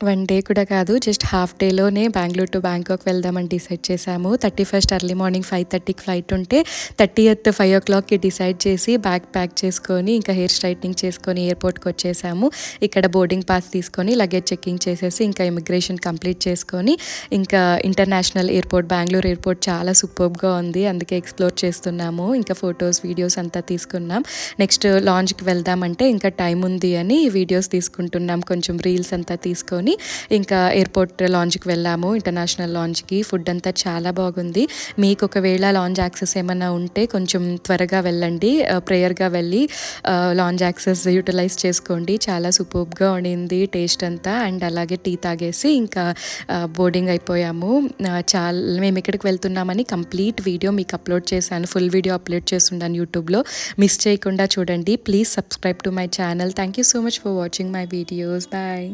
1 day కూడా కాదు. Just half డేలోనే బెంగుళూరు టు బ్యాంకాక్ వెళ్దామని డిసైడ్ చేశాము. 31st ఎర్లీ మార్నింగ్ 5:30కి ఫ్లైట్ ఉంటే 30th 5:00కి డిసైడ్ చేసి బ్యాగ్ ప్యాక్ చేసుకొని ఇంకా హెయిర్ స్ట్రైట్నింగ్ చేసుకొని ఎయిర్పోర్ట్కి వచ్చేసాము. ఇక్కడ బోర్డింగ్ పాస్ తీసుకొని లగేజ్ చెకింగ్ చేసేసి ఇంకా ఇమిగ్రేషన్ కంప్లీట్ చేసుకొని ఇంకా ఇంటర్నేషనల్ ఎయిర్పోర్ట్ బెంగుళూరు ఎయిర్పోర్ట్ చాలా సూపర్బ్గా ఉంది. అందుకే ఎక్స్ప్లోర్ చేస్తున్నాము. ఇంకా ఫొటోస్ వీడియోస్ అంతా తీసుకున్నాం. నెక్స్ట్ లాంజ్కి వెళ్దామంటే ఇంకా టైం ఉంది అని వీడియోస్ తీసుకుంటున్నాం. కొంచెం రీల్స్ అంతా తీసుకొని ఇంకా ఎయిర్పోర్ట్ లాంజ్కి వెళ్ళాము. ఇంటర్నేషనల్ లాంజ్కి. ఫుడ్ అంతా చాలా బాగుంది. మీకు ఒకవేళ లాంజ్ యాక్సెస్ ఏమైనా ఉంటే కొంచెం త్వరగా వెళ్ళండి. ప్రేయర్గా వెళ్ళి లాంజ్ యాక్సెస్ యూటిలైజ్ చేసుకోండి. చాలా సూపర్బ్గా ఉండింది టేస్ట్ అంతా. అండ్ అలాగే టీ తాగేసి ఇంకా బోర్డింగ్ అయిపోయాము. మేము ఎక్కడికి వెళ్తున్నామని కంప్లీట్ వీడియో మీకు అప్లోడ్ చేశాను. ఫుల్ వీడియో అప్లోడ్ చేస్తున్నాను యూట్యూబ్లో. మిస్ చేయకుండా చూడండి. Please subscribe to my channel. Thank you so much for watching my videos. Bye.